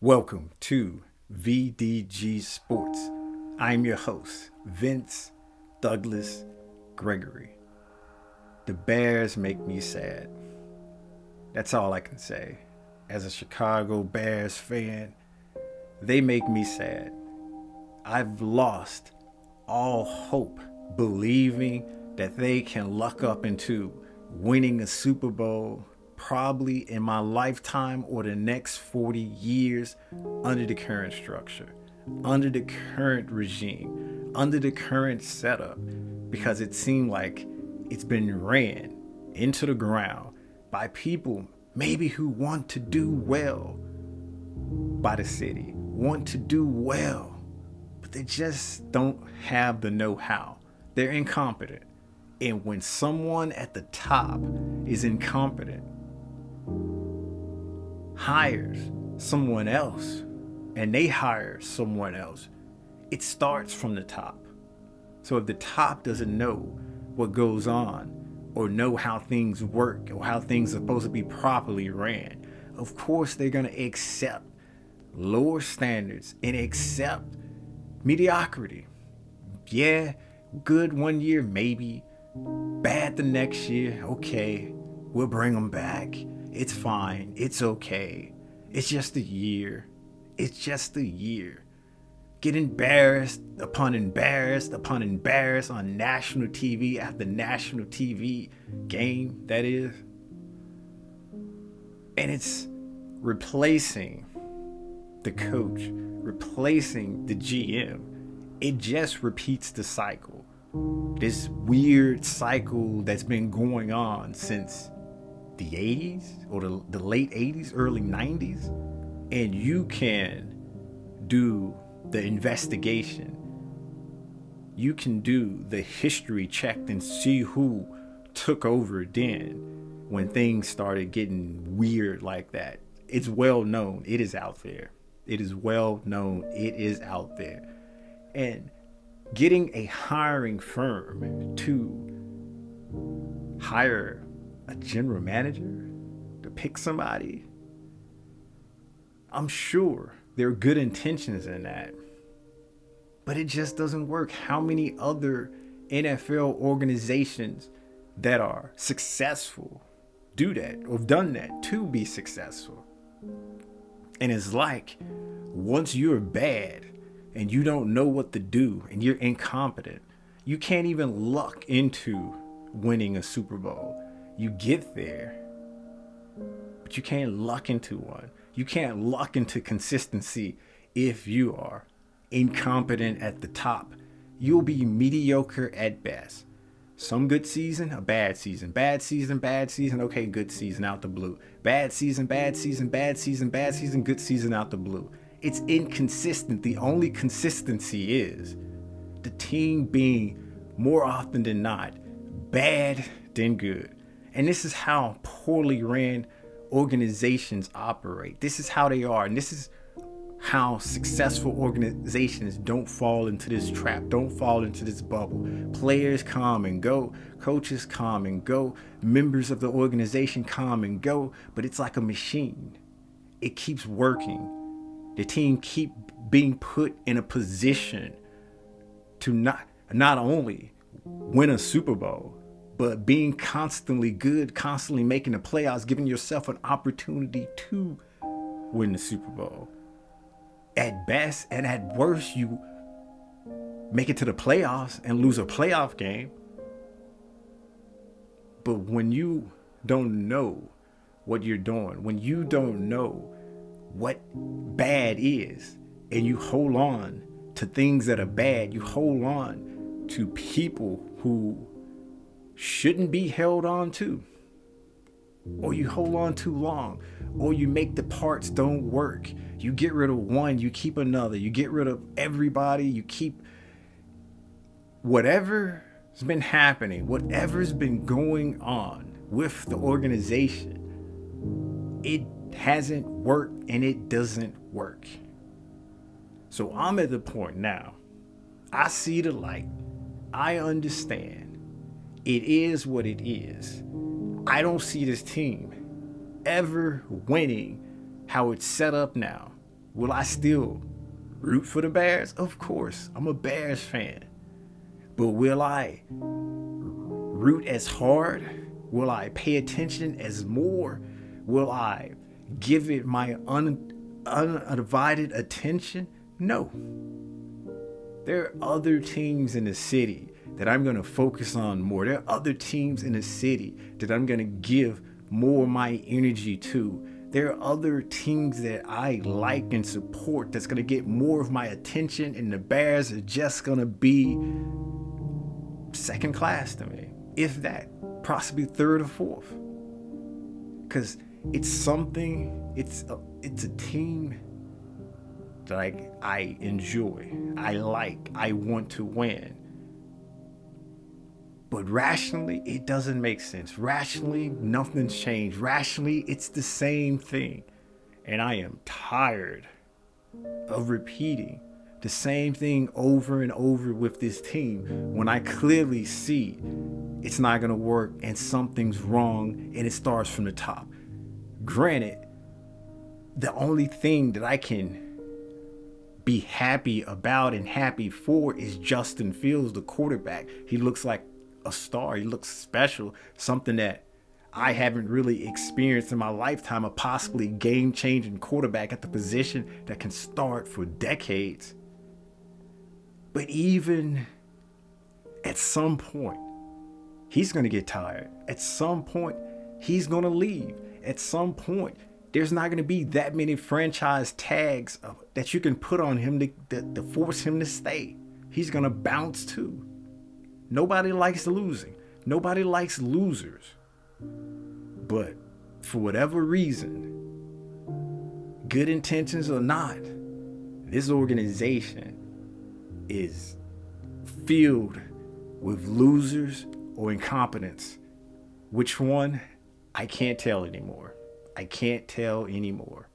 Welcome to VDG Sports. I'm your host, Vince Douglas Gregory. The Bears make me sad. That's all I can say. As a Chicago Bears fan, they make me sad. I've lost all hope believing that they can luck up into winning a Super Bowl probably in my lifetime or the next 40 years under the current structure, under the current regime, under the current setup, because it seemed like it's been ran into the ground by people maybe who want to do well by the city, want to do well, but they just don't have the know-how. They're incompetent. And when someone at the top is incompetent, hires someone else, and they hire someone else, it starts from the top. So if the top doesn't know what goes on or know how things work or how things are supposed to be properly ran, of course they're going to accept lower standards and accept mediocrity. Yeah, good one year, maybe. Bad the next year, okay. We'll bring them back. It's fine. It's okay. It's just a year. It's just a year. Get embarrassed upon embarrassed upon embarrassed on national TV after national TV game, that is. And it's replacing the coach, replacing the GM. It just repeats the cycle. This weird cycle that's been going on since the 80s or the late 80s, early 90s. And you can do the investigation. You can do the history check and see who took over then when things started getting weird like that. It's well known. It is out there. It is well known. It is out there. And getting a hiring firm to hire a general manager to pick somebody, I'm sure there are good intentions in that, but it just doesn't work. How many other NFL organizations that are successful do that or have done that to be successful? And it's like, once you're bad and you don't know what to do and you're incompetent, you can't even luck into winning a Super Bowl. You get there, but you can't luck into one. You can't luck into consistency if you are incompetent at the top. You'll be mediocre at best. Some good season, a bad season. Bad season, bad season, okay, good season out the blue. Bad season, bad season, bad season, bad season, good season out the blue. It's inconsistent. The only consistency is the team being more often than not bad than good. And this is how poorly ran organizations operate. This is how they are. And this is how successful organizations don't fall into this trap, don't fall into this bubble. Players come and go, coaches come and go, members of the organization come and go, but it's like a machine. It keeps working. The team keep being put in a position to not only win a Super Bowl, but being constantly good, constantly making the playoffs, giving yourself an opportunity to win the Super Bowl. At best and at worst, you make it to the playoffs and lose a playoff game. But when you don't know what you're doing, when you don't know what bad is, and you hold on to things that are bad, you hold on to people who shouldn't be held on to, or you hold on too long, or you make the parts don't work. You get rid of one, you keep another, you get rid of everybody, you keep whatever's been happening, whatever's been going on with the organization. It hasn't worked and it doesn't work. So I'm at the point now, I see the light. I understand. It is what it is. I don't see this team ever winning how it's set up now. Will I still root for the Bears? Of course, I'm a Bears fan. But will I root as hard? Will I pay attention as more? Will I give it my undivided attention? No. There are other teams in the city that I'm going to focus on more. There are other teams in the city that I'm going to give more of my energy to. There are other teams that I like and support that's going to get more of my attention, and the Bears are just going to be second class to me, if that, possibly third or fourth. Because it's something, it's a team that I enjoy, I like, I want to win. But rationally, it doesn't make sense. Rationally, nothing's changed. Rationally, it's the same thing. And I am tired of repeating the same thing over and over with this team when I clearly see it's not going to work and something's wrong and it starts from the top. Granted, the only thing that I can be happy about and happy for is Justin Fields, the quarterback. He looks like a star. He looks special, something that I haven't really experienced in my lifetime, a possibly game-changing quarterback at the position that can start for decades. But even at some point, he's going to get tired. At some point, he's going to leave. At some point, there's not going to be that many franchise tags that you can put on him to force him to stay. He's going to bounce too. Nobody likes losing. Nobody likes losers. But for whatever reason, good intentions or not, this organization is filled with losers or incompetence. Which one? I can't tell anymore. I can't tell anymore.